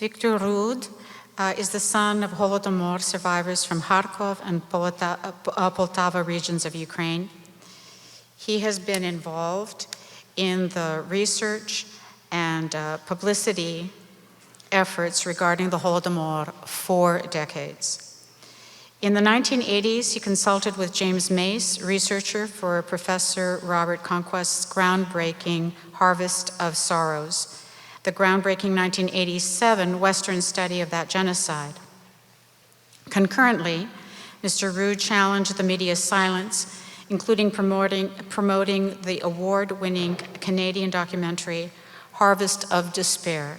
Viktor Rud is the son of Holodomor survivors from Kharkov and Poltava regions of Ukraine. He has been involved in the research and publicity efforts regarding the Holodomor for decades. In the 1980s, he consulted with James Mace, researcher for Professor Robert Conquest's groundbreaking Harvest of Sorrows, the groundbreaking 1987 Western study of that genocide. Concurrently, Mr. Rud challenged the media's silence, including promoting the award-winning Canadian documentary, Harvest of Despair.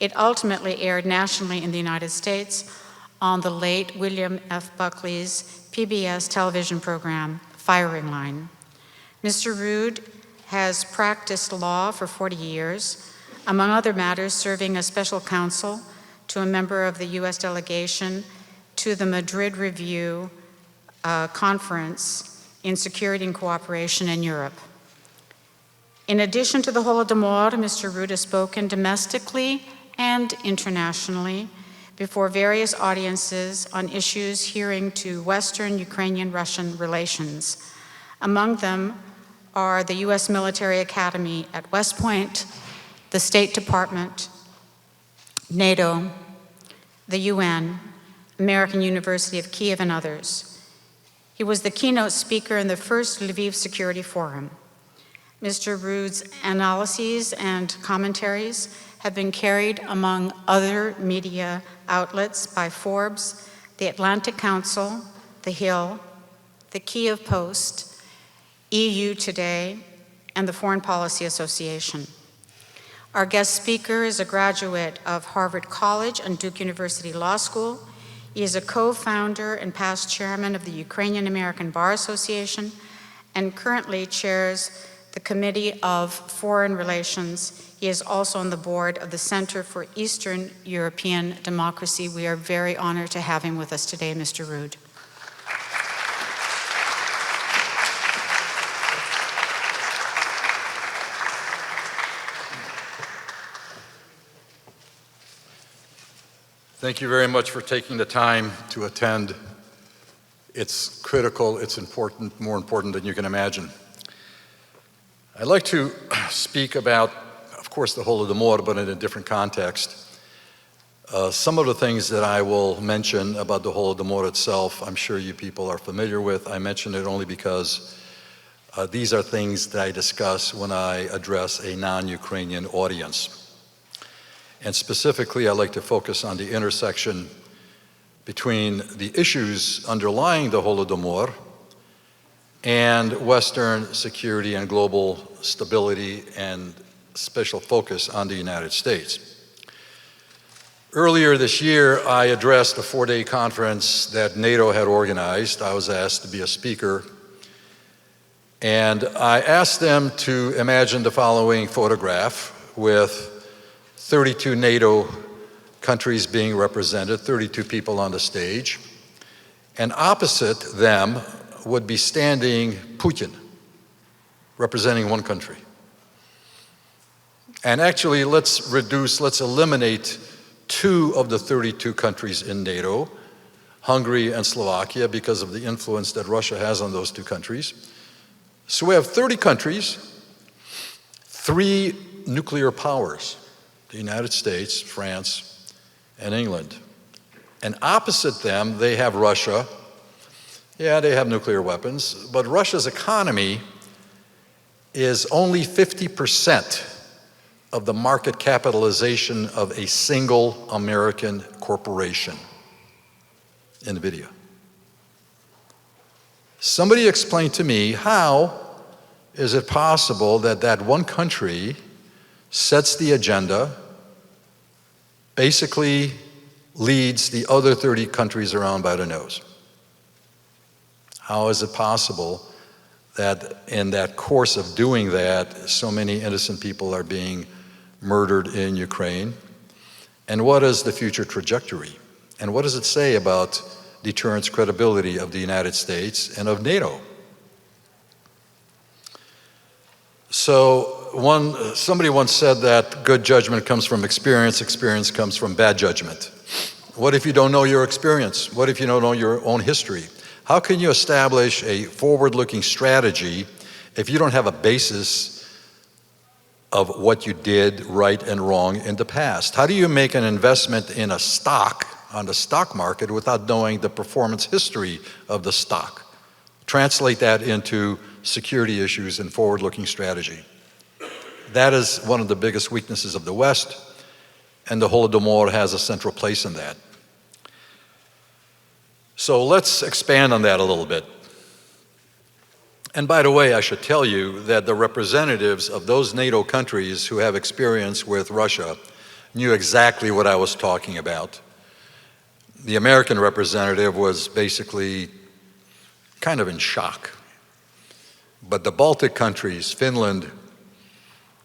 It ultimately aired nationally in the United States on the late William F. Buckley's PBS television program, Firing Line. Mr. Rud has practiced law for 40 years, among other matters serving as special counsel to a member of the U.S. delegation to the Madrid Review Conference in Security and Cooperation in Europe. In addition to the Holodomor, Mr. Rud has spoken domestically and internationally before various audiences on issues hearing to Western Ukrainian-Russian relations. Among them are the U.S. Military Academy at West Point, the State Department, NATO, the UN, American University of Kiev, and others. He was the keynote speaker in the first Lviv Security Forum. Mr. Rud's analyses and commentaries have been carried among other media outlets by Forbes, the Atlantic Council, The Hill, the Kiev Post, EU Today, and the Foreign Policy Association. Our guest speaker is a graduate of Harvard College and Duke University Law School. He is a co-founder and past chairman of the Ukrainian American Bar Association and currently chairs the Committee of Foreign Relations. He is also on the board of the Center for Eastern European Democracy. We are very honored to have him with us today, Mr. Rud. Thank you very much for taking the time to attend. It's critical, it's important, more important than you can imagine. I'd like to speak about, of course, the Holodomor, but in a different context. Some of the things that I will mention about the Holodomor itself, I'm sure you people are familiar with. I mention it only because these are things that I discuss when I address a non-Ukrainian audience. And specifically, I'd like to focus on the intersection between the issues underlying the Holodomor and Western security and global stability and special focus on the United States. Earlier this year, I addressed a 4-day conference that NATO had organized. I was asked to be a speaker. And I asked them to imagine the following photograph with 32 NATO countries being represented, 32 people on the stage. And opposite them would be standing Putin, representing one country. And actually, let's eliminate 2 of the 32 countries in NATO, Hungary and Slovakia, because of the influence that Russia has on those 2 countries. So we have 30 countries, 3 nuclear powers, the United States, France, and England. And opposite them, they have Russia. Yeah, they have nuclear weapons, but Russia's economy is only 50% of the market capitalization of a single American corporation, NVIDIA. Somebody explain to me, how is it possible that that one country sets the agenda, basically leads the other 30 countries around by the nose? How is it possible that in that course of doing that, so many innocent people are being murdered in Ukraine? And what is the future trajectory? And what does it say about deterrence credibility of the United States and of NATO? So somebody once said that good judgment comes from experience, experience comes from bad judgment. What if you don't know your experience? What if you don't know your own history? How can you establish a forward-looking strategy if you don't have a basis of what you did right and wrong in the past? How do you make an investment in a stock on the stock market without knowing the performance history of the stock? Translate that into security issues and forward-looking strategy. That is one of the biggest weaknesses of the West, and the Holodomor has a central place in that. So let's expand on that a little bit. And by the way, I should tell you that the representatives of those NATO countries who have experience with Russia knew exactly what I was talking about. The American representative was basically kind of in shock. But the Baltic countries, Finland,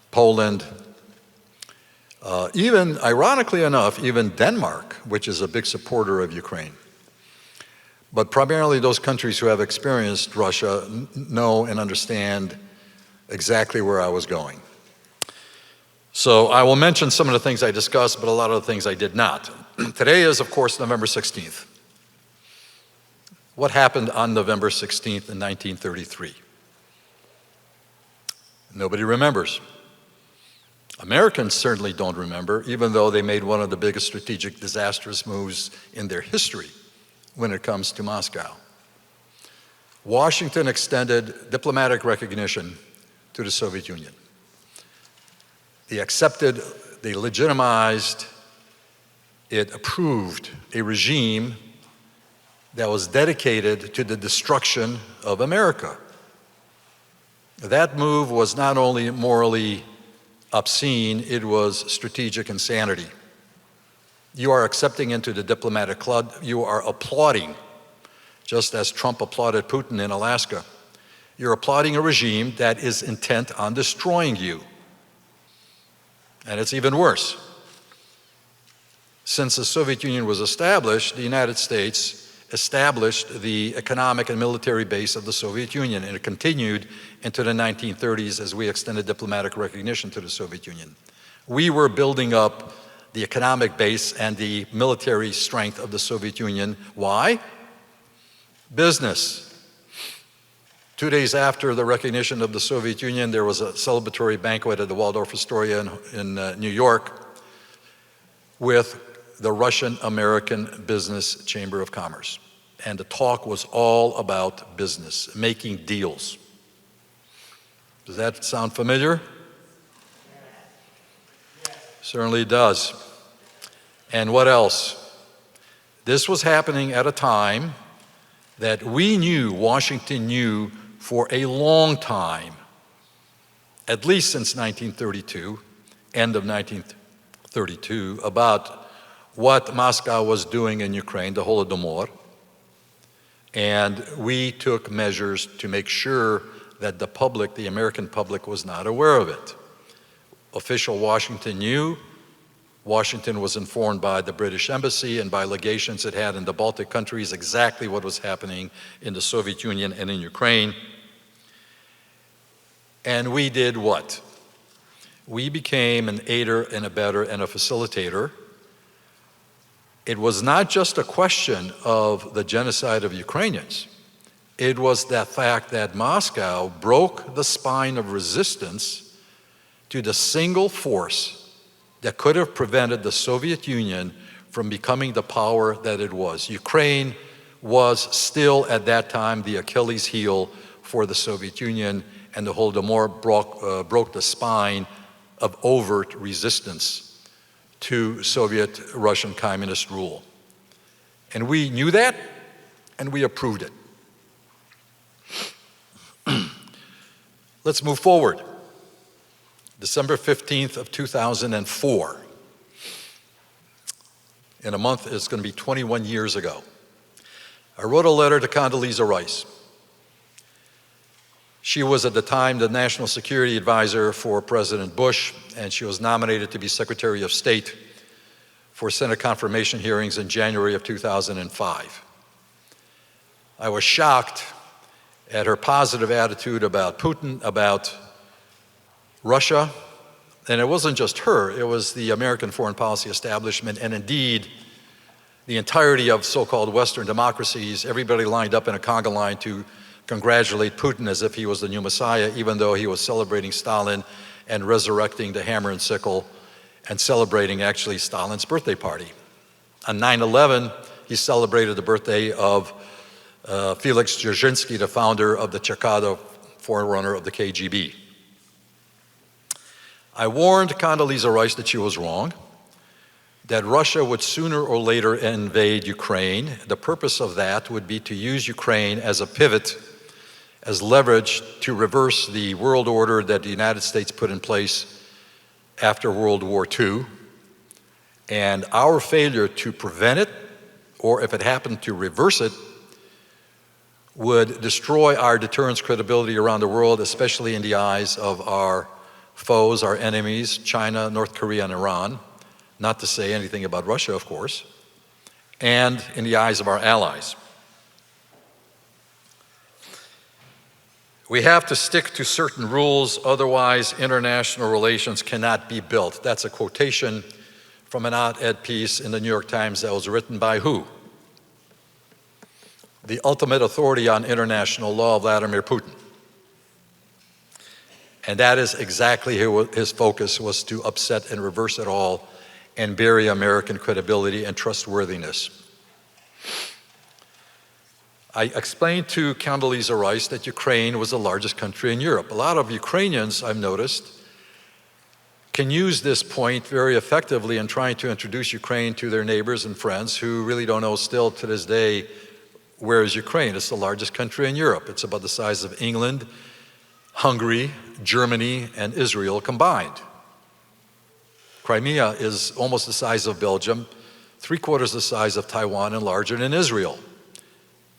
Poland, even, ironically enough, even Denmark, which is a big supporter of Ukraine. But primarily those countries who have experienced Russia know and understand exactly where I was going. So I will mention some of the things I discussed, but a lot of the things I did not. Today is, of course, November 16th. What happened on November 16th in 1933? Nobody remembers. Americans certainly don't remember, even though they made one of the biggest strategic disastrous moves in their history when it comes to Moscow. Washington extended diplomatic recognition to the Soviet Union. They accepted, they legitimized, it approved a regime that was dedicated to the destruction of America. That move was not only morally obscene, it was strategic insanity. You are accepting into the diplomatic club, you are applauding, just as Trump applauded Putin in Alaska. You're applauding a regime that is intent on destroying you. And it's even worse. Since the Soviet Union was established, the United States established the economic and military base of the Soviet Union, and it continued into the 1930s as we extended diplomatic recognition to the Soviet Union. We were building up the economic base and the military strength of the Soviet Union. Why? Business. 2 days after the recognition of the Soviet Union, there was a celebratory banquet at the Waldorf Astoria in New York with the Russian-American Business Chamber of Commerce. And the talk was all about business, making deals. Does that sound familiar? Certainly does. And what else? This was happening at a time that we knew, Washington knew for a long time, at least since 1932, end of 1932, about what Moscow was doing in Ukraine, the Holodomor. And we took measures to make sure that the public, the American public, was not aware of it. Official Washington knew. Washington was informed by the British Embassy and by legations it had in the Baltic countries exactly what was happening in the Soviet Union and in Ukraine. And we did what? We became an aider and abetter and a facilitator. It was not just a question of the genocide of Ukrainians. It was the fact that Moscow broke the spine of resistance to the single force that could have prevented the Soviet Union from becoming the power that it was. Ukraine was still at that time the Achilles heel for the Soviet Union, and the Holodomor broke the spine of overt resistance to Soviet Russian communist rule. And we knew that, and we approved it. Let's move forward. December 15th of 2004. In a month, it's going to be 21 years ago. I wrote a letter to Condoleezza Rice. She was at the time the National Security Advisor for President Bush, and she was nominated to be Secretary of State for Senate confirmation hearings in January of 2005. I was shocked at her positive attitude about Putin, about Russia, and it wasn't just her, it was the American foreign policy establishment, and indeed the entirety of so-called Western democracies, everybody lined up in a conga line to congratulate Putin as if he was the new Messiah, even though he was celebrating Stalin and resurrecting the hammer and sickle and celebrating actually Stalin's birthday party. On 9/11, he celebrated the birthday of Felix Dzerzhinsky, the founder of the Chekada, forerunner of the KGB. I warned Condoleezza Rice that she was wrong, that Russia would sooner or later invade Ukraine. The purpose of that would be to use Ukraine as a pivot, as leverage to reverse the world order that the United States put in place after World War II. And our failure to prevent it, or if it happened to reverse it, would destroy our deterrence credibility around the world, especially in the eyes of our foes, our enemies, China, North Korea, and Iran, not to say anything about Russia, of course, and in the eyes of our allies. We have to stick to certain rules, otherwise international relations cannot be built. That's a quotation from an op-ed piece in the New York Times that was written by who? The ultimate authority on international law, Vladimir Putin. And that is exactly his focus, was to upset and reverse it all and bury American credibility and trustworthiness. I explained to Condoleezza Rice that Ukraine was the largest country in Europe. A lot of Ukrainians, I've noticed, can use this point very effectively in trying to introduce Ukraine to their neighbors and friends who really don't know still to this day, where is Ukraine? It's the largest country in Europe. It's about the size of England, Hungary, Germany, and Israel combined. Crimea is almost the size of Belgium, 3/4 the size of Taiwan, and larger than Israel.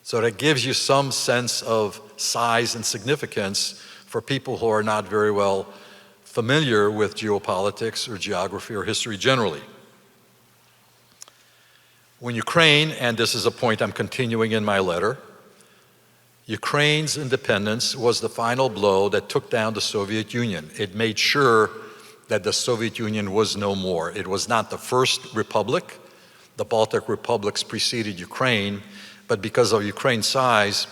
So that gives you some sense of size and significance for people who are not very well familiar with geopolitics or geography or history generally. When Ukraine, and this is a point I'm continuing in my letter, Ukraine's independence was the final blow that took down the Soviet Union. It made sure that the Soviet Union was no more. It was not the first republic. The Baltic republics preceded Ukraine, but because of Ukraine's size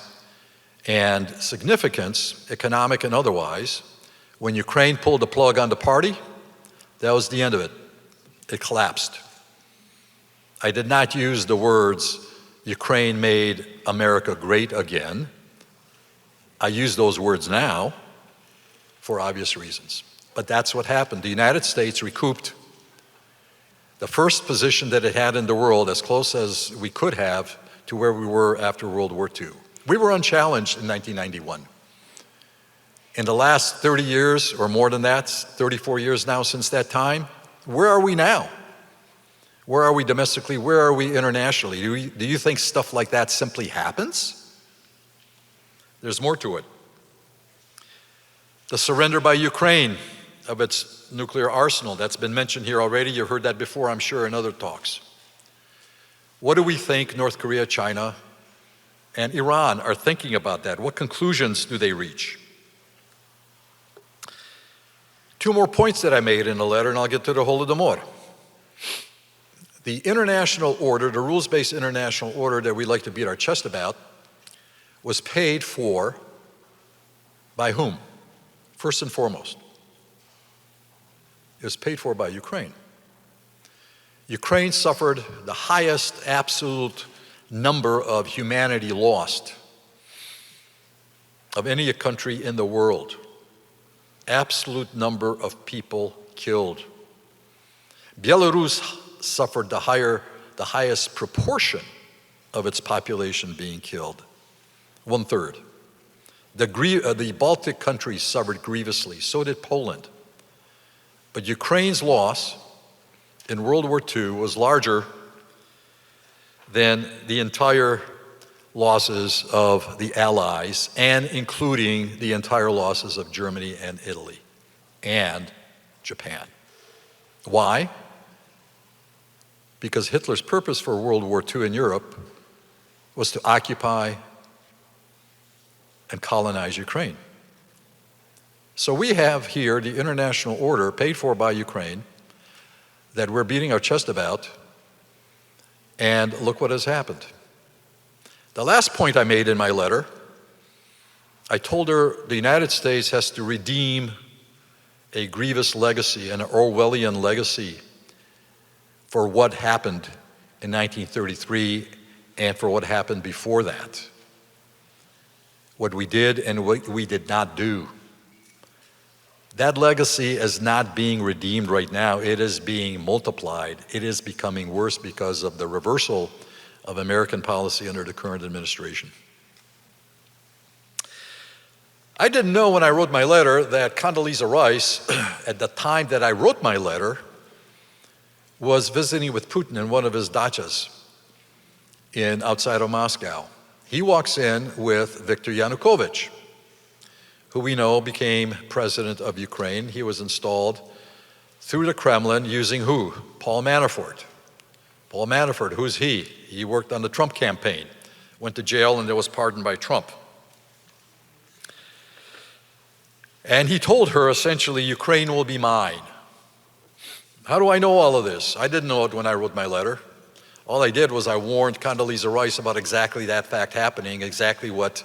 and significance, economic and otherwise, when Ukraine pulled the plug on the party, that was the end of it. It collapsed. I did not use the words, Ukraine made America great again. I use those words now for obvious reasons. But that's what happened. The United States recouped the first position that it had in the world, as close as we could have to where we were after World War II. We were unchallenged in 1991. In the last 30 years, or more than that, 34 years now since that time, where are we now? Where are we domestically? Where are we internationally? Do you think stuff like that simply happens? There's more to it. The surrender by Ukraine of its nuclear arsenal, that's been mentioned here already. You've heard that before, I'm sure, in other talks. What do we think North Korea, China, and Iran are thinking about that? What conclusions do they reach? Two more points that I made in the letter, and I'll get to the Holodomor. The international order, the rules-based international order that we like to beat our chest about, was paid for by whom? First and foremost, it was paid for by Ukraine. Ukraine suffered the highest absolute number of humanity lost of any country in the world. Absolute number of people killed. Belarus suffered the highest proportion of its population being killed, 1/3. The Baltic countries suffered grievously, so did Poland. But Ukraine's loss in World War II was larger than the entire losses of the Allies, and including the entire losses of Germany and Italy and Japan. Why? Because Hitler's purpose for World War II in Europe was to occupy and colonize Ukraine. So we have here the international order paid for by Ukraine that we're beating our chest about, and look what has happened. The last point I made in my letter, I told her the United States has to redeem a grievous legacy, an Orwellian legacy, for what happened in 1933 and for what happened before that. What we did and what we did not do. That legacy is not being redeemed right now. It is being multiplied. It is becoming worse because of the reversal of American policy under the current administration. I didn't know when I wrote my letter that Condoleezza Rice, at the time that I wrote my letter, was visiting with Putin in one of his dachas outside of Moscow. He walks in with Viktor Yanukovych, who we know became president of Ukraine. He was installed through the Kremlin using who? Paul Manafort. Paul Manafort, who's he? He worked on the Trump campaign, went to jail and then was pardoned by Trump. And he told her essentially, Ukraine will be mine. How do I know all of this? I didn't know it when I wrote my letter. All I did was I warned Condoleezza Rice about exactly that fact happening, exactly what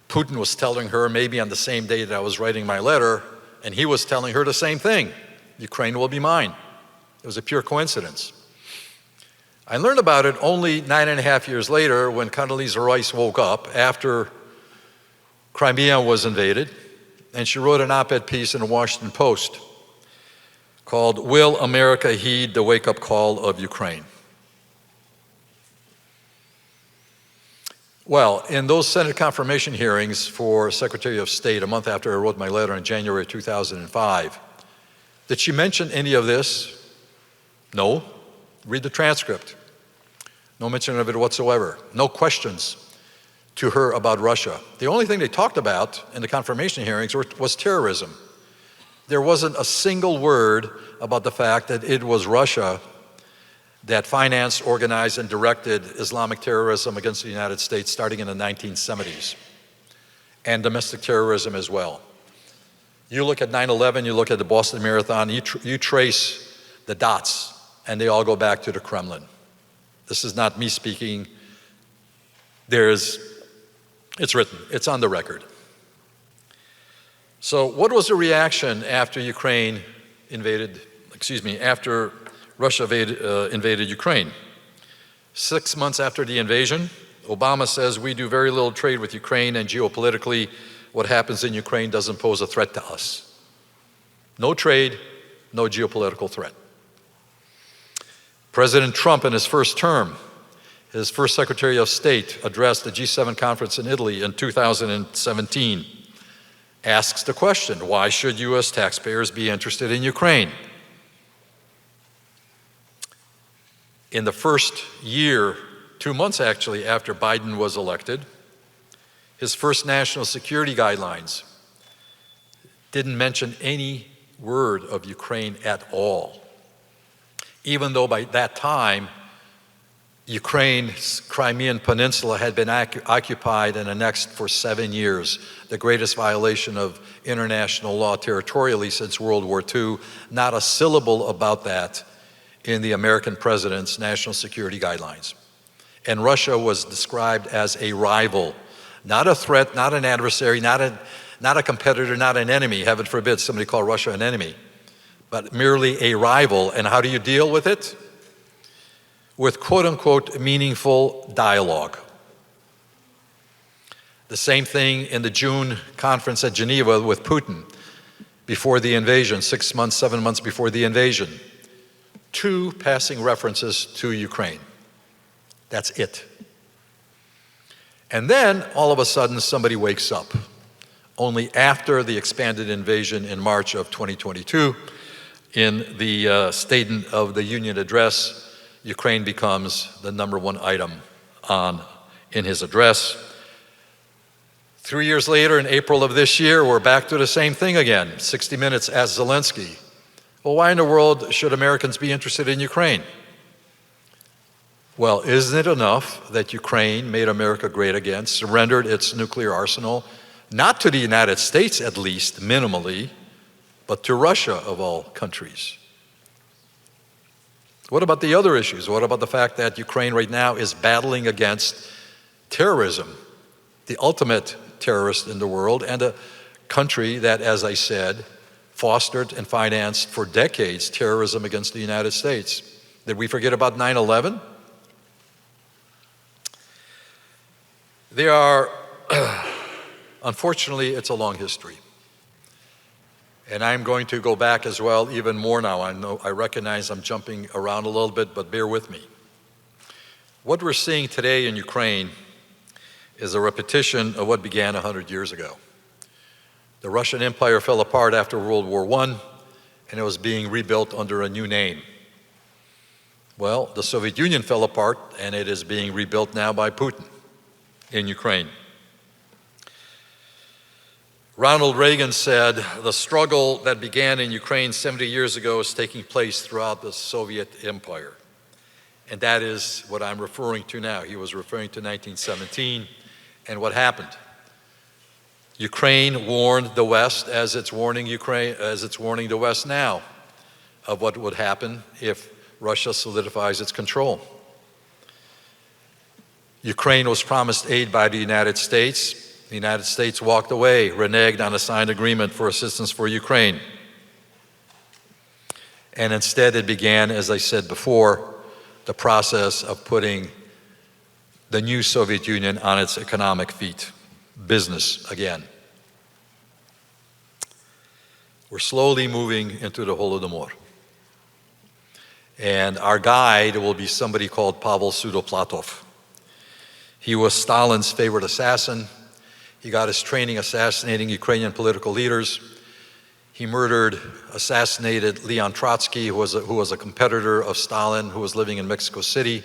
Putin was telling her maybe on the same day that I was writing my letter, and he was telling her the same thing. Ukraine will be mine. It was a pure coincidence. I learned about it only 9.5 years later when Condoleezza Rice woke up after Crimea was invaded, and she wrote an op-ed piece in the Washington Post called, "Will America Heed the Wake-Up Call of Ukraine?" Well, in those Senate confirmation hearings for Secretary of State a month after I wrote my letter in January 2005, did she mention any of this? No. Read the transcript. No mention of it whatsoever. No questions to her about Russia. The only thing they talked about in the confirmation hearings was terrorism. There wasn't a single word about the fact that it was Russia that financed, organized, and directed Islamic terrorism against the United States starting in the 1970s, and domestic terrorism as well. You look at 9/11, you look at the Boston Marathon, you trace the dots, and they all go back to the Kremlin. This is not me speaking. It's written, it's on the record. So what was the reaction after after Russia invaded Ukraine? 6 months after the invasion, Obama says we do very little trade with Ukraine, and geopolitically, what happens in Ukraine doesn't pose a threat to us. No trade, no geopolitical threat. President Trump, in his first term, his first Secretary of State, addressed the G7 conference in Italy in 2017, asks the question, why should U.S. taxpayers be interested in Ukraine? In the first year, 2 months actually, after Biden was elected, his first national security guidelines didn't mention any word of Ukraine at all, even though by that time, Ukraine's Crimean Peninsula had been occupied and annexed for 7 years, the greatest violation of international law territorially since World War II. Not a syllable about that in the American president's national security guidelines. And Russia was described as a rival, not a threat, not an adversary, not a competitor, not an enemy. Heaven forbid somebody call Russia an enemy, but merely a rival. And how do you deal with it? With quote-unquote meaningful dialogue. The same thing in the June conference at Geneva with Putin before the invasion, 6 months, 7 months before the invasion. 2 passing references to Ukraine. That's it. And then, all of a sudden, somebody wakes up. Only after the expanded invasion in March of 2022, in the State of the Union address, Ukraine becomes the #1 item in his address. 3 years later, in April of this year, we're back to the same thing again. 60 Minutes asked Zelensky, well, why in the world should Americans be interested in Ukraine? Well, isn't it enough that Ukraine made America great again, surrendered its nuclear arsenal, not to the United States at least, minimally, but to Russia of all countries. What about the other issues? What about the fact that Ukraine right now is battling against terrorism, the ultimate terrorist in the world, and a country that, as I said, fostered and financed for decades terrorism against the United States? Did we forget about 9/11? There are, unfortunately, it's a long history. And I'm going to go back as well even more now. I recognize I'm jumping around a little bit, but bear with me. What we're seeing today in Ukraine is a repetition of what began 100 years ago. The Russian Empire fell apart after World War I, and it was being rebuilt under a new name. Well, the Soviet Union fell apart, and it is being rebuilt now by Putin in Ukraine. Ronald Reagan said, the struggle that began in Ukraine 70 years ago is taking place throughout the Soviet Empire. And that is what I'm referring to now. He was referring to 1917 and what happened. Ukraine warned the West as it's warning the West now of what would happen if Russia solidifies its control. Ukraine was promised aid by the United States. The United States walked away, reneged on a signed agreement for assistance for Ukraine. And instead it began, as I said before, the process of putting the new Soviet Union on its economic feet, business again. We're slowly moving into the Holodomor. And our guide will be somebody called Pavel Sudoplatov. He was Stalin's favorite assassin. He got his training assassinating Ukrainian political leaders. He assassinated Leon Trotsky, who was a competitor of Stalin, who was living in Mexico City.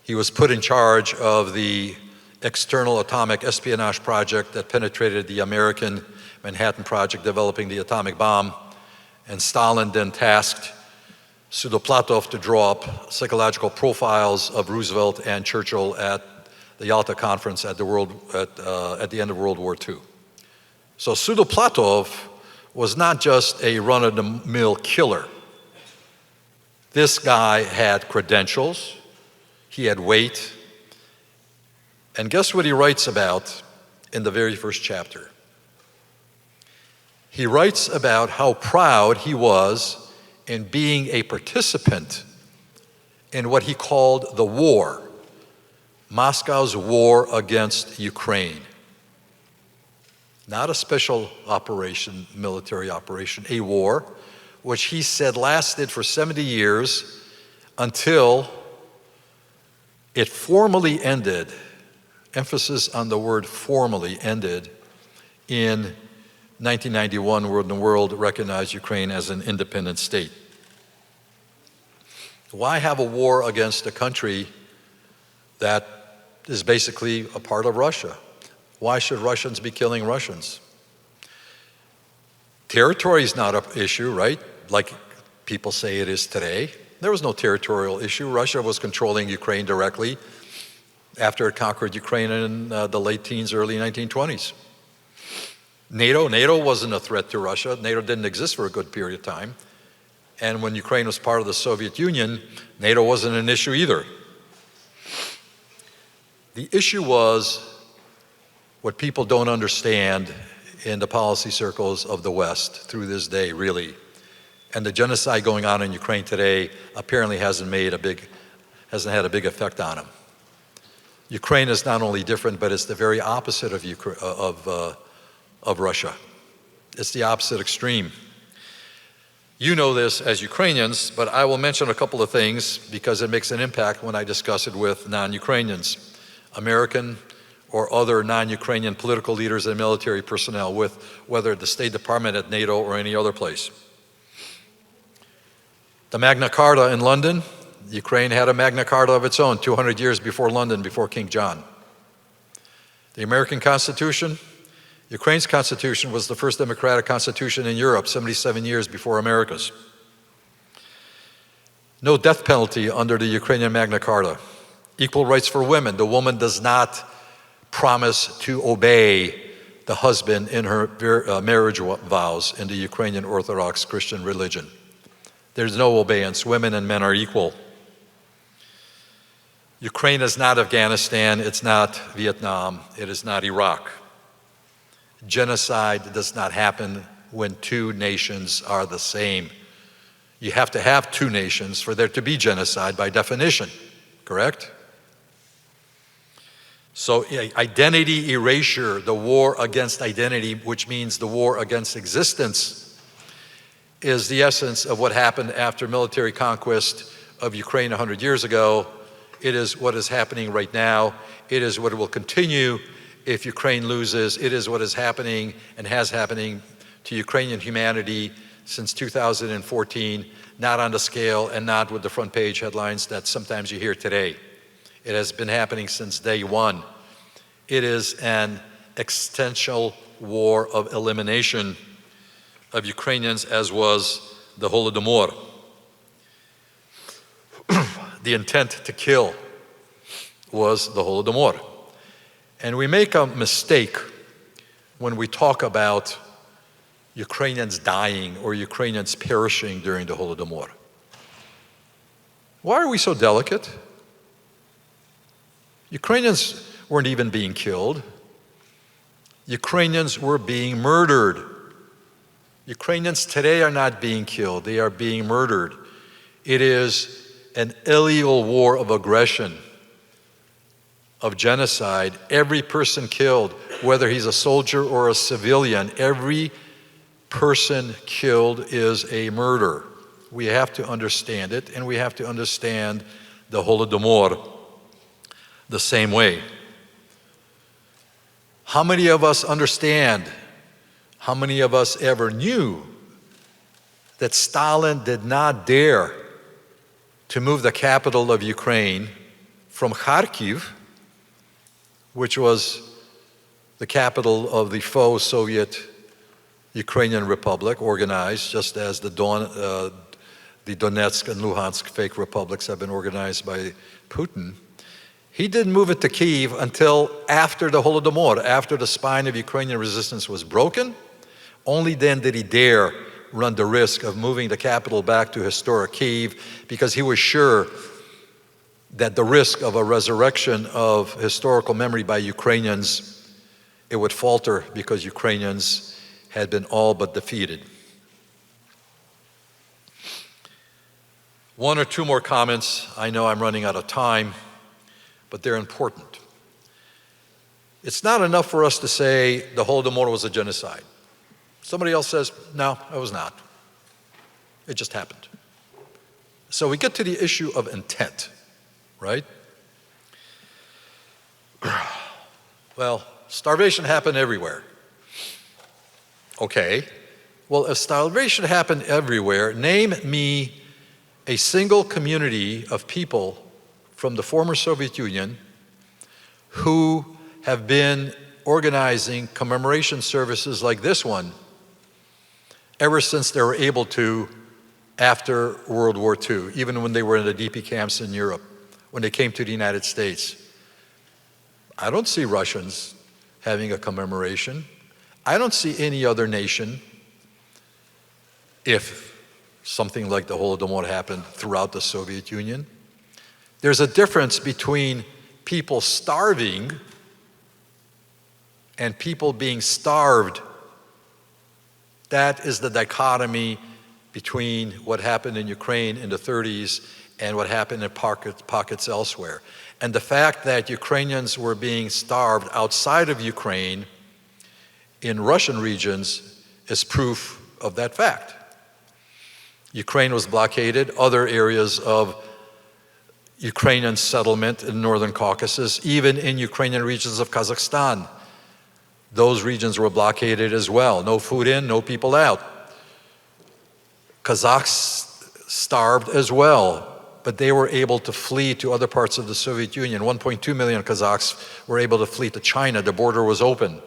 He was put in charge of the external atomic espionage project that penetrated the American Manhattan Project, developing the atomic bomb. And Stalin then tasked Sudoplatov to draw up psychological profiles of Roosevelt and Churchill at the Yalta Conference at the end of World War II. So Sudoplatov was not just a run-of-the-mill killer. This guy had credentials, he had weight, and guess what he writes about in the very first chapter? He writes about how proud he was in being a participant in what he called the war, Moscow's war against Ukraine. Not a special operation, military operation, a war, which he said lasted for 70 years until it formally ended, emphasis on the word formally, ended in 1991, when the world recognized Ukraine as an independent state. Why have a war against a country that is basically a part of Russia? Why should Russians be killing Russians? Territory is not an issue, right? Like people say it is today. There was no territorial issue. Russia was controlling Ukraine directly after it conquered Ukraine in the late teens, early 1920s. NATO wasn't a threat to Russia. NATO didn't exist for a good period of time. And when Ukraine was part of the Soviet Union, NATO wasn't an issue either. The issue was what people don't understand in the policy circles of the West through this day, really. And the genocide going on in Ukraine today apparently hasn't had a big effect on them. Ukraine is not only different, but it's the very opposite of Russia. It's the opposite extreme. You know this as Ukrainians, but I will mention a couple of things because it makes an impact when I discuss it with non-Ukrainians, American or other non-Ukrainian political leaders and military personnel, with whether at the State Department, at NATO, or any other place. The Magna Carta in London, Ukraine had a Magna Carta of its own 200 years before London, before King John. The American Constitution, Ukraine's constitution was the first democratic constitution in Europe, 77 years before America's. No death penalty under the Ukrainian Magna Carta. Equal rights for women. The woman does not promise to obey the husband in her marriage vows in the Ukrainian Orthodox Christian religion. There's no abeyance. Women and men are equal. Ukraine is not Afghanistan, it's not Vietnam, it is not Iraq. Genocide does not happen when two nations are the same. You have to have two nations for there to be genocide by definition, correct? So identity erasure, the war against identity, which means the war against existence, is the essence of what happened after military conquest of Ukraine 100 years ago. It is what is happening right now. It is what will continue if Ukraine loses. It is what is happening and has happening to Ukrainian humanity since 2014, not on the scale and not with the front page headlines that sometimes you hear today. It has been happening since day one. It is an existential war of elimination of Ukrainians, as was the Holodomor. The intent to kill was the Holodomor. And we make a mistake when we talk about Ukrainians dying or Ukrainians perishing during the Holodomor. Why are we so delicate? Ukrainians weren't even being killed. Ukrainians were being murdered. Ukrainians today are not being killed, they are being murdered. It is an illegal war of aggression, of genocide. Every person killed, whether he's a soldier or a civilian, every person killed is a murder. We have to understand it, and we have to understand the Holodomor the same way. How many of us understand, how many of us ever knew that Stalin did not dare to move the capital of Ukraine from Kharkiv, which was the capital of the faux Soviet Ukrainian Republic, organized just as the Donetsk and Luhansk fake republics have been organized by Putin. He didn't move it to Kyiv until after the Holodomor, after the spine of Ukrainian resistance was broken. Only then did he dare run the risk of moving the capital back to historic Kyiv, because he was sure that the risk of a resurrection of historical memory by Ukrainians, it would falter because Ukrainians had been all but defeated. One or two more comments. I know I'm running out of time, but they're important. It's not enough for us to say the Holodomor was a genocide. Somebody else says, no, it was not. It just happened. So we get to the issue of intent, right? Well, starvation happened everywhere. Okay. Well, if starvation happened everywhere, name me a single community of people from the former Soviet Union who have been organizing commemoration services like this one ever since they were able to after World War II, even when they were in the DP camps in Europe, when they came to the United States. I don't see Russians having a commemoration. I don't see any other nation, if something like the Holodomor happened throughout the Soviet Union. There's a difference between people starving and people being starved. That is the dichotomy between what happened in Ukraine in the 30s and what happened in pockets elsewhere. And the fact that Ukrainians were being starved outside of Ukraine in Russian regions is proof of that fact. Ukraine was blockaded. Other areas of Ukrainian settlement in northern Caucasus, even in Ukrainian regions of Kazakhstan, those regions were blockaded as well. No food in, no people out. Kazakhs starved as well, but they were able to flee to other parts of the Soviet Union. 1.2 million Kazakhs were able to flee to China. The border was open.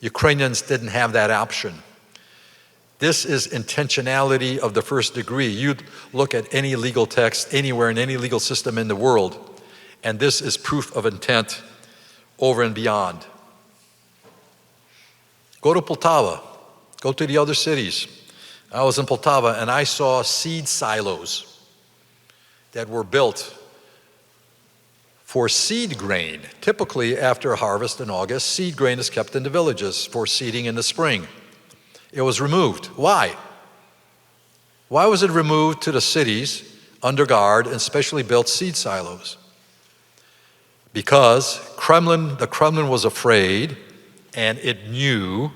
Ukrainians didn't have that option. This is intentionality of the first degree. You look at any legal text anywhere in any legal system in the world, and this is proof of intent over and beyond. Go to Poltava. Go to the other cities. I was in Poltava and I saw seed silos that were built for seed grain. Typically, after a harvest in August, seed grain is kept in the villages for seeding in the spring. It was removed. Why? Why was it removed to the cities under guard and specially built seed silos? Because the Kremlin was afraid, and it knew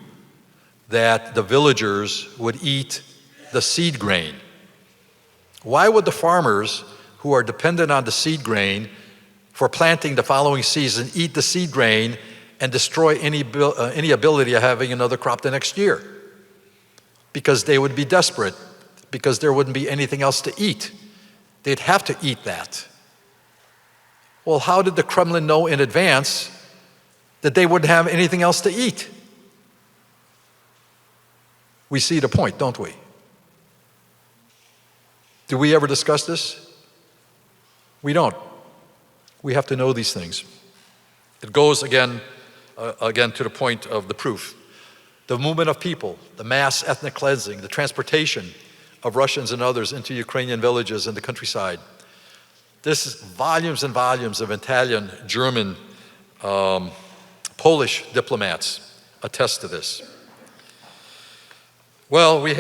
that the villagers would eat the seed grain. Why would the farmers who are dependent on the seed grain for planting the following season eat the seed grain and destroy any ability of having another crop the next year? Because they would be desperate, because there wouldn't be anything else to eat. They'd have to eat that. Well, how did the Kremlin know in advance that they wouldn't have anything else to eat? We see the point, don't we? Do we ever discuss this? We don't. We have to know these things. It goes again to the point of the proof. The movement of people, the mass ethnic cleansing, the transportation of Russians and others into Ukrainian villages and the countryside. This is volumes and volumes of Italian, German, Polish diplomats attest to this. Well, we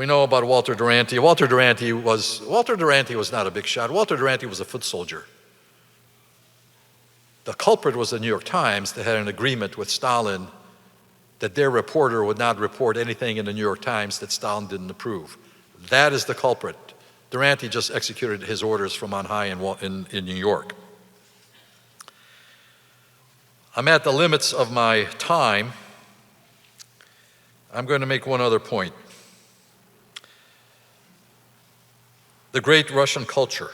know about Walter Duranty. Walter Duranty was not a big shot. Walter Duranty was a foot soldier. The culprit was the New York Times that had an agreement with Stalin that their reporter would not report anything in the New York Times that Stalin didn't approve. That is the culprit. Duranty just executed his orders from on high in New York. I'm at the limits of my time. I'm going to make one other point. The great Russian culture.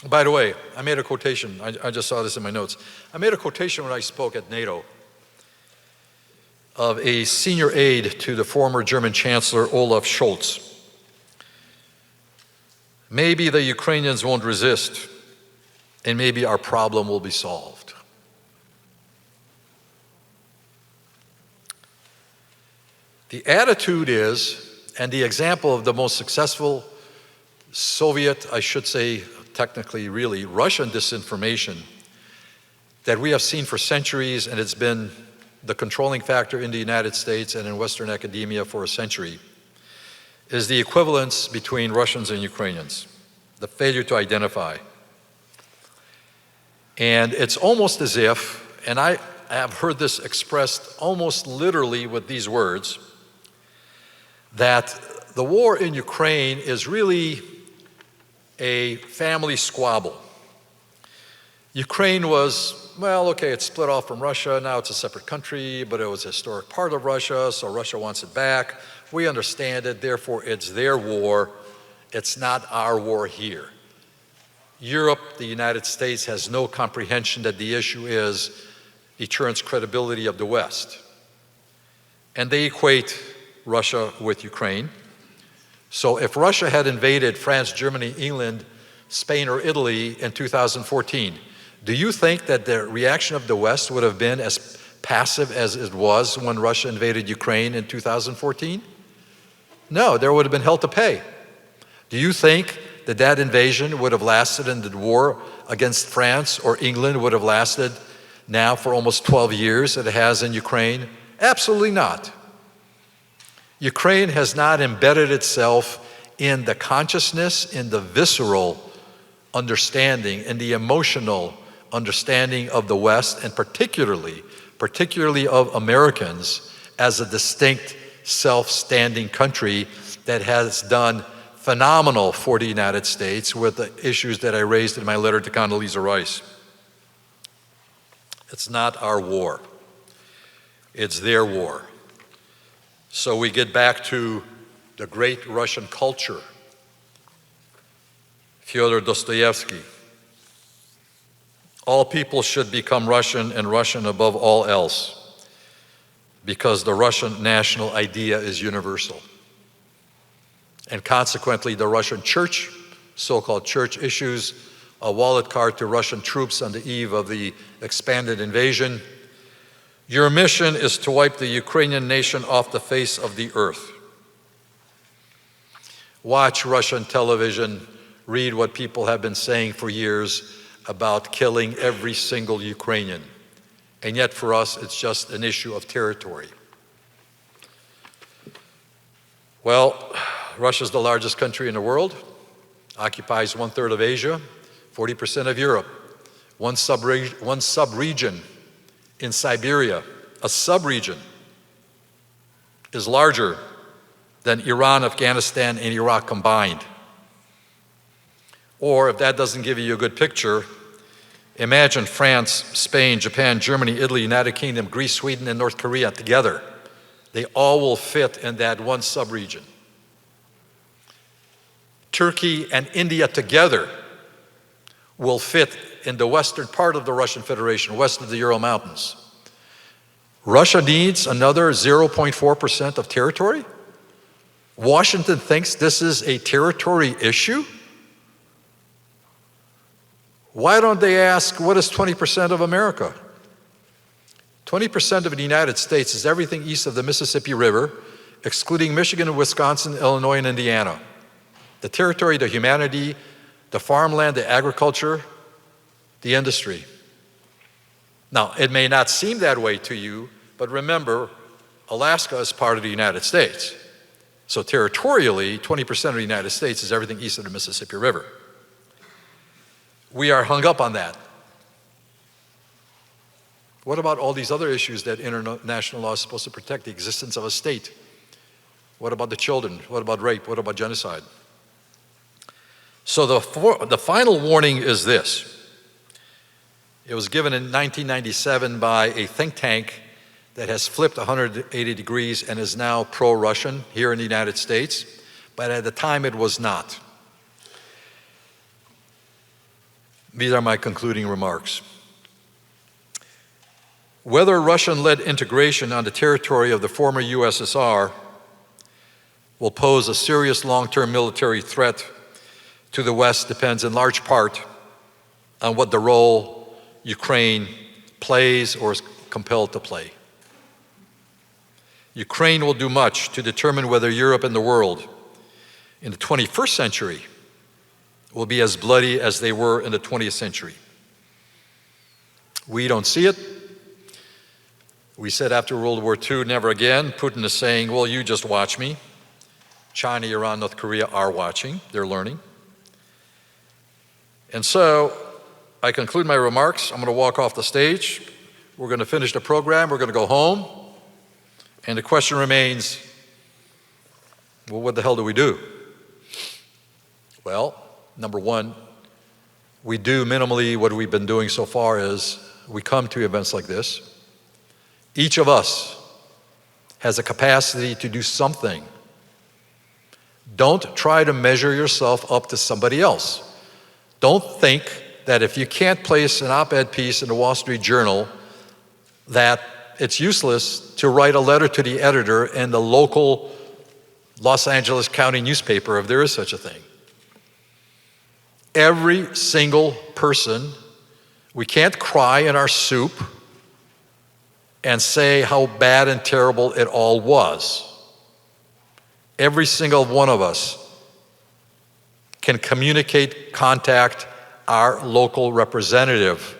By the way, I made a quotation. I just saw this in my notes. I made a quotation when I spoke at NATO of a senior aide to the former German Chancellor Olaf Scholz. Maybe the Ukrainians won't resist, and maybe our problem will be solved. The attitude is, and the example of the most successful Soviet, I should say, technically really Russian disinformation that we have seen for centuries, and it's been the controlling factor in the United States and in Western academia for a century, is the equivalence between Russians and Ukrainians, the failure to identify. And it's almost as if, and I have heard this expressed almost literally with these words, that the war in Ukraine is really a family squabble. Ukraine was, well, okay, it's split off from Russia, now it's a separate country, but it was a historic part of Russia, so Russia wants it back. We understand it, therefore it's their war, it's not our war here. Europe, the United States, has no comprehension that the issue is deterrence credibility of the West. And they equate Russia with Ukraine. So if Russia had invaded France, Germany, England, Spain, or Italy in 2014, do you think that the reaction of the West would have been as passive as it was when Russia invaded Ukraine in 2014? No, there would have been hell to pay. Do you think that that invasion would have lasted and the war against France or England would have lasted now for almost 12 years that it has in Ukraine? Absolutely not. Ukraine has not embedded itself in the consciousness, in the visceral understanding, in the emotional understanding of the West, and particularly of Americans as a distinct, self-standing country that has done phenomenal for the United States with the issues that I raised in my letter to Condoleezza Rice. It's not our war. It's their war. So we get back to the great Russian culture. Fyodor Dostoevsky. All people should become Russian and Russian above all else because the Russian national idea is universal. And consequently, the Russian church, so-called church issues, a wallet card to Russian troops on the eve of the expanded invasion. Your mission is to wipe the Ukrainian nation off the face of the earth. Watch Russian television, read what people have been saying for years about killing every single Ukrainian. And yet for us, it's just an issue of territory. Well, Russia's the largest country in the world, occupies 1/3 of Asia, 40% of Europe, one sub-region in Siberia, a sub-region, is larger than Iran, Afghanistan, and Iraq combined. Or if that doesn't give you a good picture, imagine France, Spain, Japan, Germany, Italy, United Kingdom, Greece, Sweden, and North Korea together. They all will fit in that one sub-region. Turkey and India together will fit in the western part of the Russian Federation, west of the Ural Mountains. Russia needs another 0.4% of territory? Washington thinks this is a territory issue? Why don't they ask, what is 20% of America? 20% of the United States is everything east of the Mississippi River, excluding Michigan, Wisconsin, Illinois, and Indiana. The territory, the humanity, the farmland, the agriculture, the industry. Now, it may not seem that way to you, but remember, Alaska is part of the United States. So territorially, 20% of the United States is everything east of the Mississippi River. We are hung up on that. What about all these other issues that international law is supposed to protect, the existence of a state? What about the children? What about rape? What about genocide? So the final warning is this. It was given in 1997 by a think tank that has flipped 180 degrees and is now pro-Russian here in the United States, but at the time it was not. These are my concluding remarks. Whether Russian-led integration on the territory of the former USSR will pose a serious long-term military threat to the West depends in large part on what the role Ukraine plays or is compelled to play. Ukraine will do much to determine whether Europe and the world in the 21st century will be as bloody as they were in the 20th century. We don't see it. We said after World War II, never again. Putin is saying, well, you just watch me. China, Iran, North Korea are watching. They're learning. And so I conclude my remarks. I'm going to walk off the stage. We're going to finish the program. We're going to go home. And the question remains, well, what the hell do we do? Well, number one, we do minimally what we've been doing so far is we come to events like this. Each of us has a capacity to do something. Don't try to measure yourself up to somebody else. Don't think that if you can't place an op-ed piece in the Wall Street Journal, that it's useless to write a letter to the editor in the local Los Angeles County newspaper, if there is such a thing. Every single person, we can't cry in our soup and say how bad and terrible it all was. Every single one of us can communicate, contact our local representative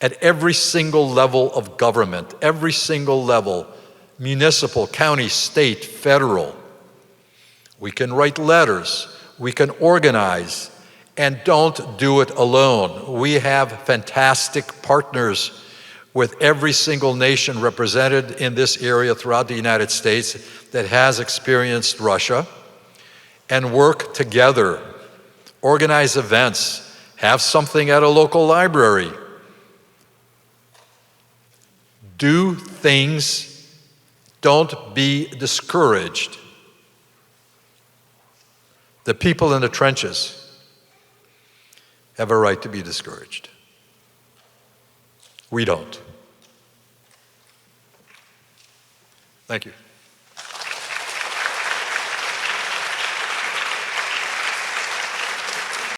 at every single level of government, every single level, municipal, county, state, federal. We can write letters, we can organize, and don't do it alone. We have fantastic partners with every single nation represented in this area throughout the United States that has experienced Russia, and work together, organize events, have something at a local library. Do things, don't be discouraged. The people in the trenches have a right to be discouraged. We don't. Thank you.